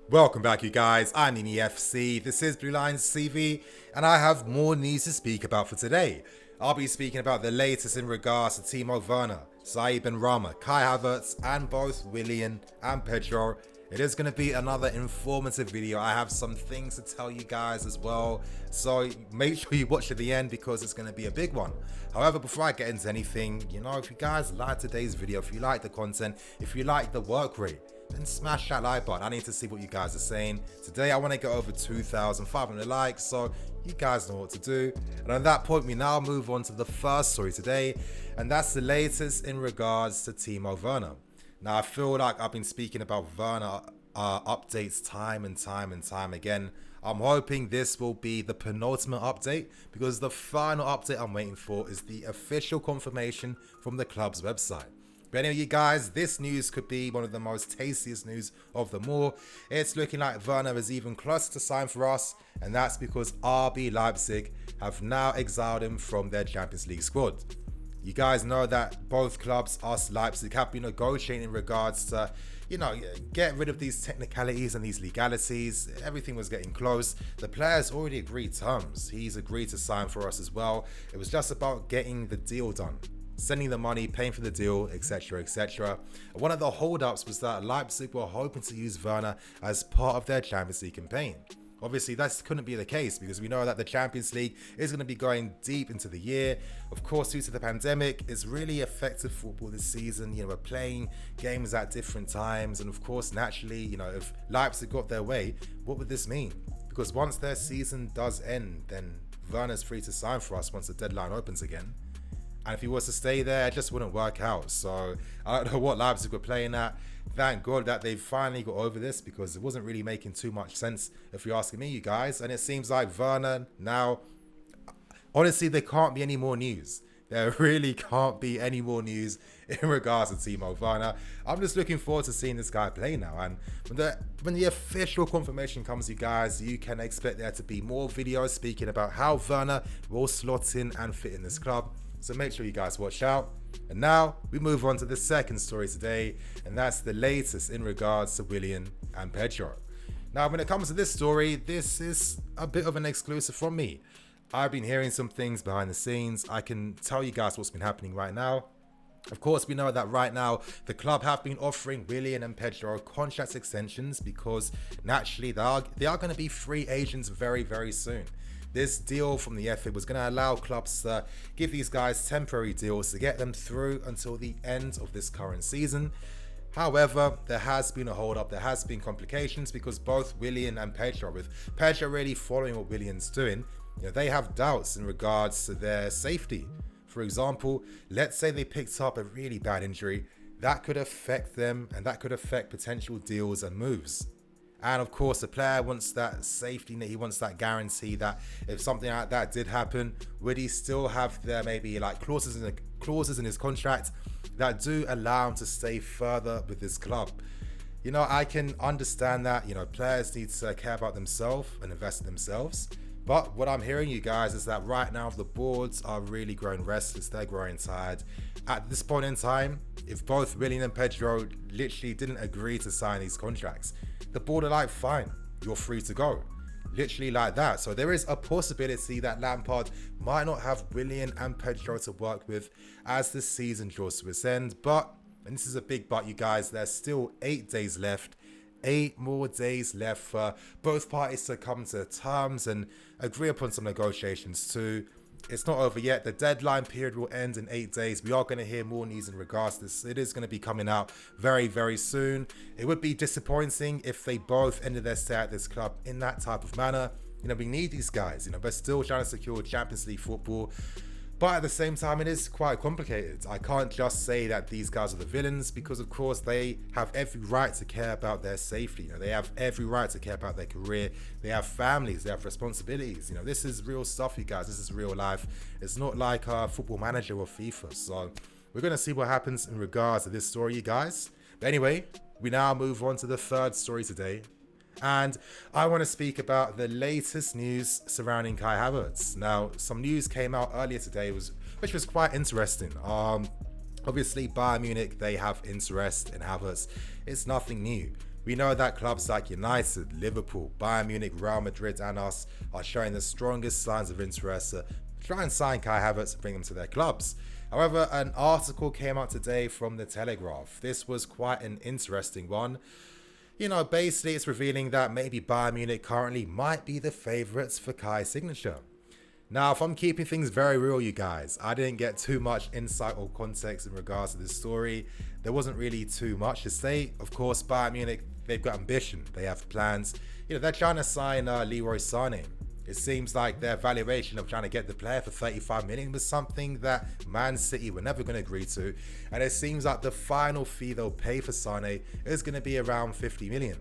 Welcome back, you guys. I'm Nini FC. This is Blue Lines CV, and I have more news to speak about for today. I'll be speaking about the latest in regards to Timo Verner, Benrahma, Kai Havertz, and both Willian and Pedro. It is going to be another informative video. I have some things to tell you guys as well, so make sure you watch to the end because it's going to be a big one. However, before I get into anything, if you guys like today's video, if you like the content, if you like the work rate, then smash that like button. I need to see what you guys are saying. Today I want to get over 2,500 likes, so you guys know what to do. And on that point, we now move on to the first story today, and that's the latest in regards to Timo Verner. Now, I feel like I've been speaking about Werner updates time and time again. I'm hoping this will be the penultimate update because the final update I'm waiting for is the official confirmation from the club's website. But anyway, you guys, this news could be one of the most tastiest news of them all. It's looking like Werner is even closer to sign for us, and that's because RB Leipzig have now exiled him from their Champions League squad. You guys know that both clubs, us Leipzig, have been negotiating in regards to, get rid of these technicalities and these legalities. Everything was getting close. The players already agreed terms. He's agreed to sign for us as well. It was just about getting the deal done. Sending the money, paying for the deal, etc, etc. One of the holdups was that Leipzig were hoping to use Werner as part of their Champions League campaign. Obviously, that couldn't be the case because we know that the Champions League is going to be going deep into the year. Of course, due to the pandemic, it's really affected football this season. We're playing games at different times. And of course, naturally, if Leipzig got their way, what would this mean? Because once their season does end, then Werner's free to sign for us once the deadline opens again. And if he was to stay there, it just wouldn't work out. So I don't know what Leipzig were playing at. Thank God that they've finally got over this because it wasn't really making too much sense if you're asking me, you guys. And it seems like Werner now, honestly, there can't be any more news. There really can't be any more news in regards to Timo Verner. I'm just looking forward to seeing this guy play now. And when the official confirmation comes, you guys, you can expect there to be more videos speaking about how Werner will slot in and fit in this club. So make sure you guys watch out. And now we move on to the second story today, and that's the latest in regards to Willian and Pedro. Now, when it comes to this story, this is a bit of an exclusive from me. I've been hearing some things behind the scenes. I can tell you guys what's been happening right now. Of course, we know that right now the club have been offering Willian and Pedro contract extensions because naturally they are going to be free agents very, very soon. This deal from the FA was going to allow clubs to give these guys temporary deals to get them through until the end of this current season. However, there has been a hold-up, there has been complications because both Willian and Pedro, with Pedro really following what Willian's doing, they have doubts in regards to their safety. For example, let's say they picked up a really bad injury, that could affect them and that could affect potential deals and moves. And of course, the player wants that safety net. He wants that guarantee that if something like that did happen, would he still have there maybe like clauses in his contract that do allow him to stay further with this club? I can understand that, players need to care about themselves and invest in themselves. But what I'm hearing, you guys, is that right now the boards are really growing restless. They're growing tired. At this point in time, if both Willian and Pedro literally didn't agree to sign these contracts, the board are like, fine, you're free to go. Literally like that. So there is a possibility that Lampard might not have Willian and Pedro to work with as the season draws to its end. But, and this is a big but, you guys, there's still 8 days left. 8 more days left for both parties to come to terms and agree upon some negotiations too. It's not over yet. The deadline period will end in 8 days. We are going to hear more news in regards to this. It is going to be coming out very, very soon. It would be disappointing if they both ended their stay at this club in that type of manner. We need these guys, but still trying to secure Champions League football. But at the same time, it is quite complicated. I can't just say that these guys are the villains because, of course, they have every right to care about their safety. They have every right to care about their career. They have families. They have responsibilities. This is real stuff, you guys. This is real life. It's not like a Football Manager or FIFA. So we're going to see what happens in regards to this story, you guys. But anyway, we now move on to the third story today. And I want to speak about the latest news surrounding Kai Havertz. Now, some news came out earlier today, which was quite interesting. Obviously, Bayern Munich, they have interest in Havertz. It's nothing new. We know that clubs like United, Liverpool, Bayern Munich, Real Madrid and us are showing the strongest signs of interest to try and sign Kai Havertz and bring him to their clubs. However, an article came out today from The Telegraph. This was quite an interesting one. Basically it's revealing that maybe Bayern Munich currently might be the favourites for Kai's signature. Now, if I'm keeping things very real, you guys, I didn't get too much insight or context in regards to this story. There wasn't really too much to say. Of course, Bayern Munich, they've got ambition. They have plans. They're trying to sign Leroy Sané. It seems like their valuation of trying to get the player for 35 million was something that Man City were never going to agree to. And it seems like the final fee they'll pay for Sané is going to be around 50 million.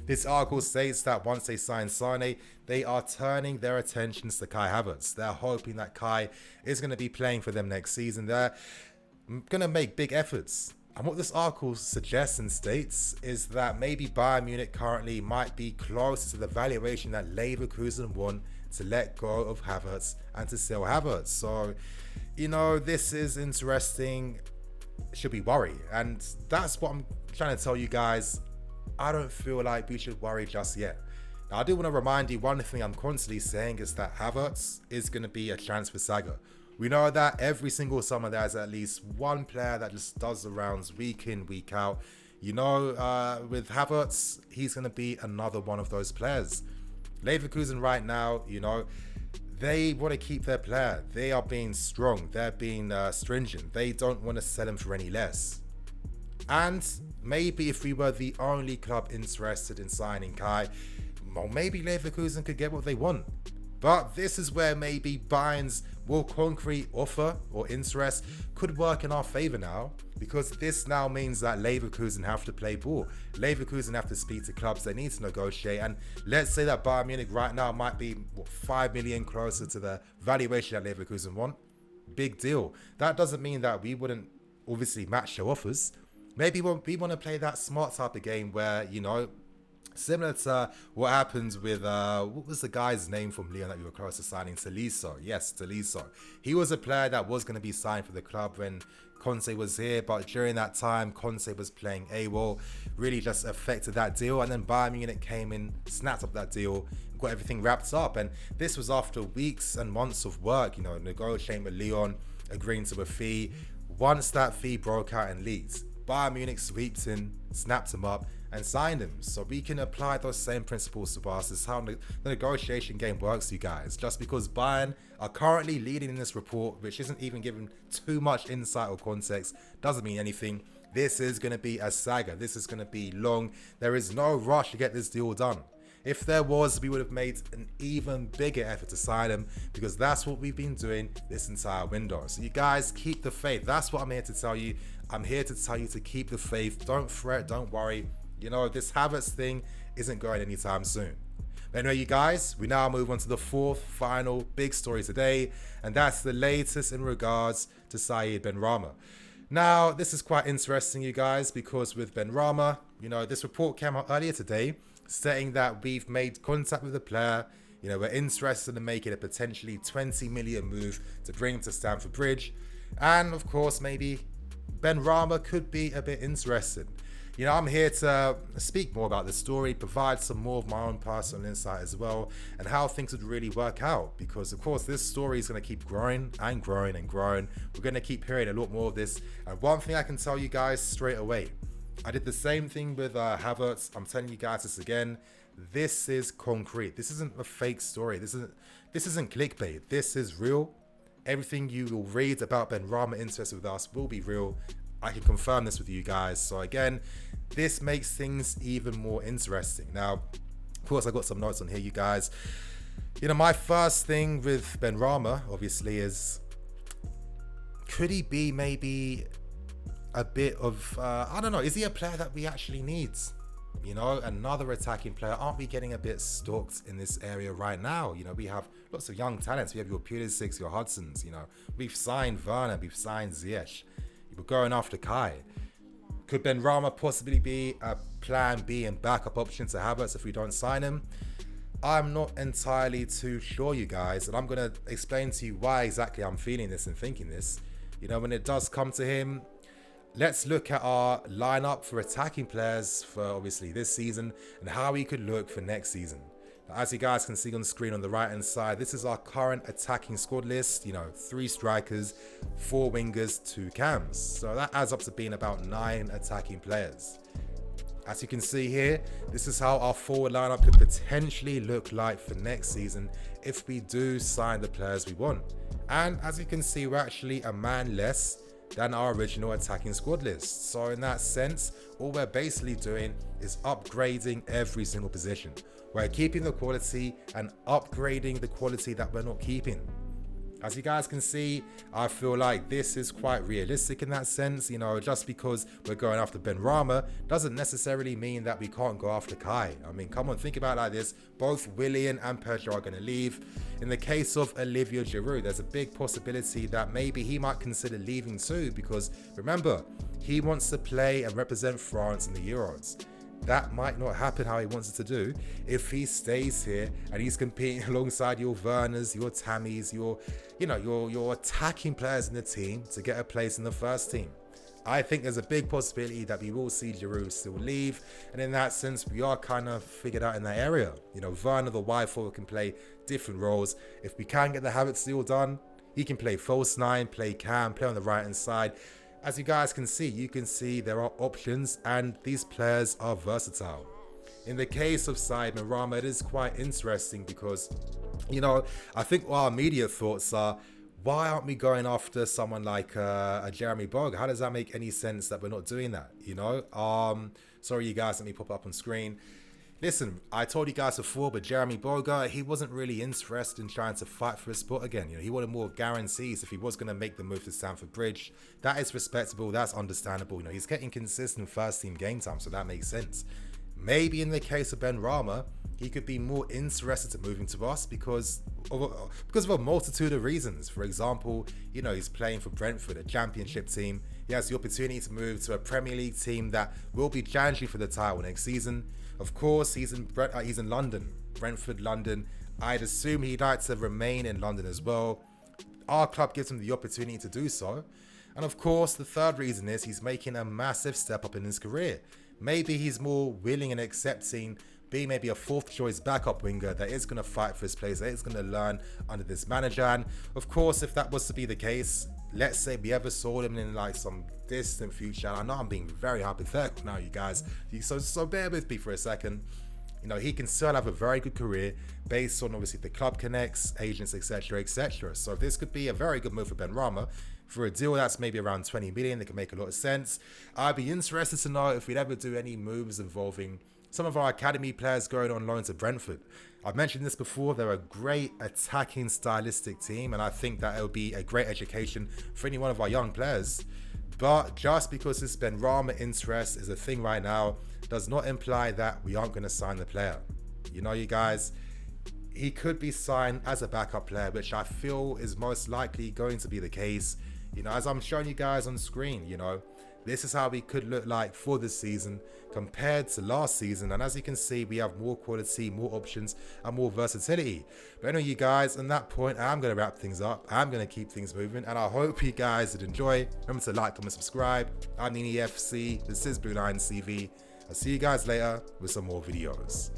This article states that once they sign Sané, they are turning their attentions to Kai Havertz. They're hoping that Kai is going to be playing for them next season. They're going to make big efforts. And what this article suggests and states is that maybe Bayern Munich currently might be close to the valuation that Leverkusen want to let go of Havertz and to sell Havertz. So, this is interesting. Should be worried. And that's what I'm trying to tell you guys. I don't feel like we should worry just yet. Now, I do want to remind you, one thing I'm constantly saying is that Havertz is going to be a transfer saga. We know that every single summer there's at least one player that just does the rounds week in, week out. With Havertz, he's going to be another one of those players. Leverkusen right now, they want to keep their player. They are being strong. They're being stringent. They don't want to sell him for any less. And maybe if we were the only club interested in signing Kai, well, maybe Leverkusen could get what they want. But this is where maybe Bayern's more concrete offer or interest could work in our favour now, because this now means that Leverkusen have to play ball. Leverkusen have to speak to clubs. They need to negotiate. And let's say that Bayern Munich right now might be 5 million closer to the valuation that Leverkusen want. Big deal. That doesn't mean that we wouldn't obviously match their offers. Maybe we want to play that smart type of game where, similar to what happened with, what was the guy's name from Lyon that we were close to signing? Tolisso. Yes, Tolisso. He was a player that was going to be signed for the club when Conte was here, but during that time, Conte was playing AWOL, really just affected that deal. And then Bayern Munich came in, snapped up that deal, got everything wrapped up. And this was after weeks and months of work, negotiating with Lyon, agreeing to a fee. Once that fee broke out in Leeds, Bayern Munich sweeps in, snaps him up, and signed him. So we can apply those same principles to us. This is how the negotiation game works, you guys. Just because Bayern are currently leading in this report, which isn't even given too much insight or context, doesn't mean anything. This is going to be a saga. This is going to be long. There is no rush to get this deal done. If there was, we would have made an even bigger effort to sign him, because that's what we've been doing this entire window. So you guys keep the faith. That's what I'm here to tell you. I'm here to tell you to keep the faith. Don't fret. Don't worry. This Havertz thing isn't going anytime soon. But anyway, you guys, we now move on to the fourth, final big story today, and that's the latest in regards to Benrahma. Now, this is quite interesting, you guys, because with Benrahma, this report came out earlier today stating that we've made contact with the player. We're interested in making a potentially 20 million move to bring him to Stamford Bridge. And of course, maybe Benrahma could be a bit interested. I'm here to speak more about the story, provide some more of my own personal insight as well, and how things would really work out. Because of course, this story is going to keep growing and growing and growing. We're going to keep hearing a lot more of this. And one thing I can tell you guys straight away, I did the same thing with Havertz. I'm telling you guys this again. This is concrete. This isn't a fake story. This isn't clickbait. This is real. Everything you will read about Benrahma interest with us will be real. I can confirm this with you guys. So again, this makes things even more interesting. Now, of course, I got some notes on here, you guys. My first thing with Benrahma, obviously, is could he be maybe a bit of, I don't know, is he a player that we actually need? Another attacking player. Aren't we getting a bit stalked in this area right now? We have lots of young talents. We have your Pulisic's, your Hudsons, We've signed Werner, we've signed Ziyech. We're going after Kai. Could Benrahma possibly be a plan B and backup option to Havertz if we don't sign him? I'm not entirely too sure, you guys, and I'm going to explain to you why exactly I'm feeling this and thinking this. When it does come to him, let's look at our lineup for attacking players for obviously this season and how we could look for next season. Now, as you guys can see on the screen on the right hand side, this is our current attacking squad list. 3 strikers, 4 wingers, 2 cams. So that adds up to being about 9 attacking players. As you can see here, this is how our forward lineup could potentially look like for next season if we do sign the players we want. And as you can see, we're actually a man less than our original attacking squad list. So in that sense, all we're basically doing is upgrading every single position. We're keeping the quality and upgrading the quality that we're not keeping. As you guys can see, I feel like this is quite realistic in that sense. Just because we're going after Benrahma doesn't necessarily mean that we can't go after Kai. I mean, come on, think about it like this. Both Willian and Pedro are going to leave. In the case of Olivier Giroud, there's a big possibility that maybe he might consider leaving too, because remember, he wants to play and represent France in the Euros. That might not happen how he wants it to do if he stays here and he's competing alongside your Werners, your Tammys, your attacking players in the team to get a place in the first team. I think there's a big possibility that we will see Giroud still leave, and in that sense, we are kind of figured out in that area. Werner, the wide forward, can play different roles. If we can get the Havertz deal done, he can play false 9, play cam, play on the right hand side. As you guys can see, there are options and these players are versatile. In the case of Benrahma, it is quite interesting because, I think our immediate thoughts are, why aren't we going after someone like a Jeremy Boga? How does that make any sense that we're not doing that? Sorry you guys, let me pop up on screen. Listen, I told you guys before, but Jeremy Boga, he wasn't really interested in trying to fight for a spot again. He wanted more guarantees if he was going to make the move to Stamford Bridge. That is respectable. That's understandable. He's getting consistent first team game time, so that makes sense. Maybe in the case of Benrahma, he could be more interested in moving to us because of a multitude of reasons. For example, he's playing for Brentford, a championship team. He has the opportunity to move to a Premier League team that will be challenging for the title next season. Of course, he's in London, Brentford, London. I'd assume he'd like to remain in London as well. Our club gives him the opportunity to do so. And of course, the third reason is he's making a massive step up in his career. Maybe he's more willing and accepting being maybe a 4th choice backup winger that is going to fight for his place, that is going to learn under this manager. And of course, if that was to be the case, let's say we ever saw him in like some distant future, and I know I'm being very hypothetical now, you guys, so bear with me for a second. He can still have a very good career based on obviously the club connects, agents, etc, etc. So this could be a very good move for Benrahma. For a deal that's maybe around 20 million, it can make a lot of sense. I'd be interested to know if we'd ever do any moves involving some of our academy players going on loan to Brentford. I've mentioned this before, they're a great attacking stylistic team, and I think that it'll be a great education for any one of our young players. But just because this Benrahma interest is a thing right now does not imply that we aren't going to sign the player. You guys, he could be signed as a backup player, which I feel is most likely going to be the case. As I'm showing you guys on screen, this is how we could look like for this season compared to last season. And as you can see, we have more quality, more options, and more versatility. But anyway, you guys, on that point, I'm going to wrap things up. I'm going to keep things moving, and I hope you guys did enjoy. Remember to like, comment, subscribe. I'm Nini FC. This is Blue Line CV. I'll see you guys later with some more videos.